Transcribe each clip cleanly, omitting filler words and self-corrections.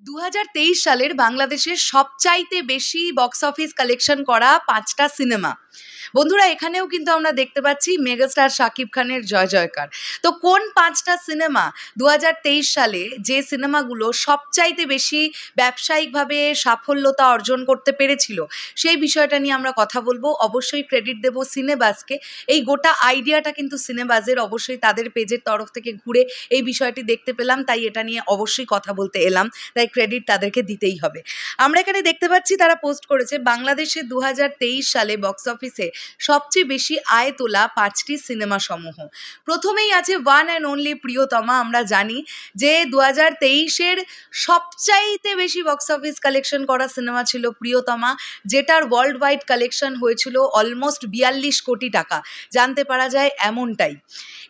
২০২৩ সালের বাংলাদেশের সবচাইতে বেশি বক্স অফিস কালেকশন করা ৫টা সিনেমা। বন্ধুরা, এখানেও কিন্তু আমরা দেখতে পাচ্ছি মেগাস্টার শাকিব খানের জয় জয়কার। তো কোন ৫টা সিনেমা ২০২৩ সালে যে সিনেমাগুলো সবচাইতে বেশি ব্যবসায়িকভাবে সাফল্যতা অর্জন করতে পেরেছিল, সেই বিষয়টা নিয়ে আমরা কথা বলবো। অবশ্যই ক্রেডিট দেবো সিনেবাজকে। এই গোটা আইডিয়াটা কিন্তু সিনেবাজের, অবশ্যই তাদের পেজের তরফ থেকে ঘুরে এই বিষয়টি দেখতে পেলাম, তাই এটা নিয়ে অবশ্যই কথা বলতে এলাম, তাই ক্রেডিট তাদেরকে দিতেই হবে। আমরা এখানে দেখতে পাচ্ছি তারা পোস্ট করেছে বাংলাদেশে ২০২৩ সালে বক্স অফিসে সবচেয়ে বেশি আয় তোলা ৫টি সিনেমা সমূহ। প্রথমেই আছে ওয়ান অ্যান্ড অনলি প্রিয়তমা। আমরা জানি যে ২০২৩-এর সবচাইতে বেশি বক্স অফিস কালেকশন করা সিনেমা ছিল প্রিয়তমা, যেটার ওয়ার্ল্ড ওয়াইড কালেকশন হয়েছিল অলমোস্ট ৪২ কোটি টাকা, জানতে পারা যায় এমনটাই।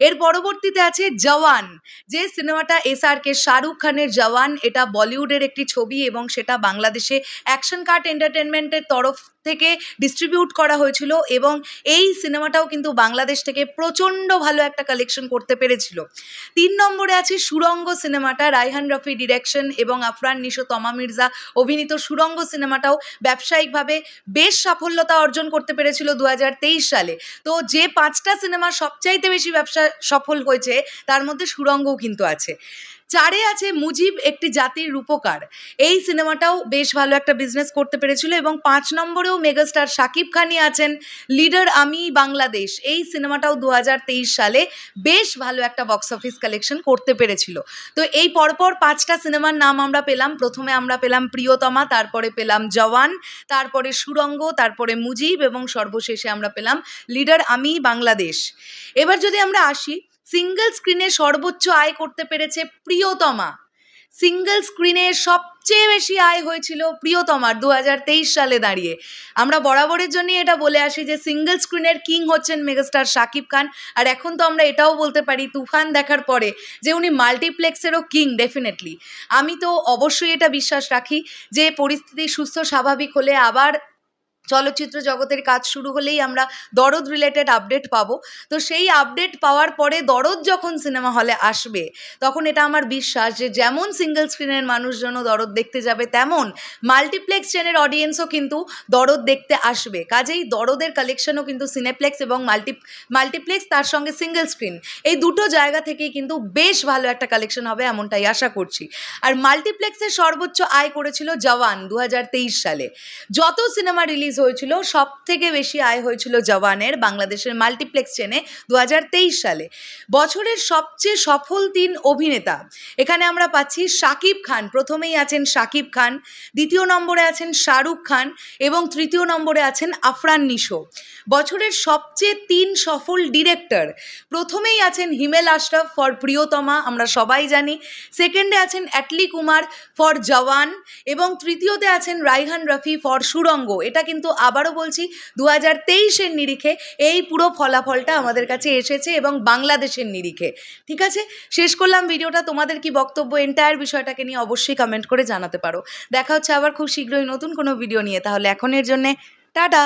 এর পরবর্তীতে আছে জওয়ান, যে সিনেমাটা SRK শাহরুখ খানের জওয়ান, এটা বলিউডের একটি ছবি এবং সেটা বাংলাদেশে অ্যাকশন কার্ট এন্টারটেনমেন্টের তরফ থেকে ডিস্ট্রিবিউট করা হয়েছিল এবং এই সিনেমাটাও কিন্তু বাংলাদেশ থেকে প্রচণ্ড ভালো একটা কালেকশন করতে পেরেছিল। ৩ নম্বরে আছে সুড়ঙ্গ সিনেমাটা, রায়হান রফি ডিরেকশন এবং আফরান নিশো, তমা মির্জা অভিনীত সুড়ঙ্গ সিনেমাটাও ব্যবসায়িকভাবে বেশ সাফল্যতা অর্জন করতে পেরেছিল ২০২৩ সালে। তো যে ৫টা সিনেমা সবচাইতে বেশি ব্যবসা সফল হয়েছে তার মধ্যে সুড়ঙ্গও কিন্তু আছে। ৪-এ আছে মুজিব, একটি জাতির রূপকার। এই সিনেমাটাও বেশ ভালো একটা বিজনেস করতে পেরেছিল এবং ৫ নম্বরেও মেগাস্টার শাকিব খানই আছেন, লিডার আমি বাংলাদেশ। এই সিনেমাটাও ২০২৩ সালে বেশ ভালো একটা বক্স অফিস কালেকশন করতে পেরেছিল। তো এই পরপর ৫টা সিনেমার নাম আমরা পেলাম। প্রথমে আমরা পেলাম প্রিয়তমা, তারপরে পেলাম জওয়ান, তারপরে সুড়ঙ্গ, তারপরে মুজিব এবং সর্বশেষে আমরা পেলাম লিডার আমি বাংলাদেশ। এবার যদি আমরা আসি, সিঙ্গেল স্ক্রিনে সর্বোচ্চ আয় করতে পেরেছে প্রিয়তমা। সিঙ্গেল স্ক্রিনে সবচেয়ে বেশি আয় হয়েছিল প্রিয়তমার ২০২৩ সালে দাঁড়িয়ে। আমরা বরাবরের জন্য এটা বলে আসি যে সিঙ্গেল স্ক্রিনের কিং হচ্ছেন মেগাস্টার শাকিব খান, আর এখন তো আমরা এটাও বলতে পারি তুফান দেখার পরে যে উনি মাল্টিপ্লেক্সেরও কিং ডেফিনেটলি। আমি তো অবশ্যই এটা বিশ্বাস রাখি যে পরিস্থিতি সুস্থ স্বাভাবিক হলে, আবার চলচ্চিত্র জগতের কাজ শুরু হলেই আমরা দরদ রিলেটেড আপডেট পাবো। তো সেই আপডেট পাওয়ার পরে দরদ যখন সিনেমা হলে আসবে, তখন এটা আমার বিশ্বাস যে যেমন সিঙ্গেল স্ক্রিনের মানুষজন দরদ দেখতে যাবে, তেমন মাল্টিপ্লেক্স চেনের অডিয়েন্সও কিন্তু দরদ দেখতে আসবে। কাজেই দরদের কালেকশনও কিন্তু সিনেপ্লেক্স এবং মাল্টিপ্লেক্স, তার সঙ্গে সিঙ্গেল স্ক্রিন, এই দুটো জায়গা থেকেই কিন্তু বেশ ভালো একটা কালেকশন হবে এমনটাই আশা করছি। আর মাল্টিপ্লেক্সের সর্বোচ্চ আয় করেছিল জওয়ান ২০২৩ সালে। যত সিনেমা রিলিজ হয়েছিল সব থেকে বেশি আয় হয়েছিল জওয়ানের বাংলাদেশের মাল্টিপ্লেক্স চেনে ২০২৩ সালে। বছরের সবচেয়ে সফল ৩ অভিনেতা এখানে আমরা পাচ্ছি শাকিব খান। প্রথমেই আছেন শাকিব খান, দ্বিতীয় নম্বরে আছেন শাহরুখ খান এবং তৃতীয় নম্বরে আছেন আফরান নিশো। বছরের সবচেয়ে ৩ সফল ডিরেক্টর, প্রথমেই আছেন হিমেল আশরাফ ফর প্রিয়তমা, আমরা সবাই জানি। সেকেন্ডে আছেন অ্যাটলি কুমার ফর জওয়ান এবং তৃতীয়তে আছেন রায়হান রফি ফর সুড়ঙ্গ। এটা কিন্তু আবারও বলছি ২০২৩-এর নিরিখে এই পুরো ফলাফলটা আমাদের কাছে এসেছে এবং বাংলাদেশের নিরিখে। ঠিক আছে, শেষ করলাম ভিডিওটা। তোমাদের কি বক্তব্য এন্টায়ার বিষয়টাকে নিয়ে অবশ্যই কমেন্ট করে জানাতে পারো। দেখা হচ্ছে আবার খুব শীঘ্রই নতুন কোনো ভিডিও নিয়ে। তাহলে এখনের জন্যে টাটা।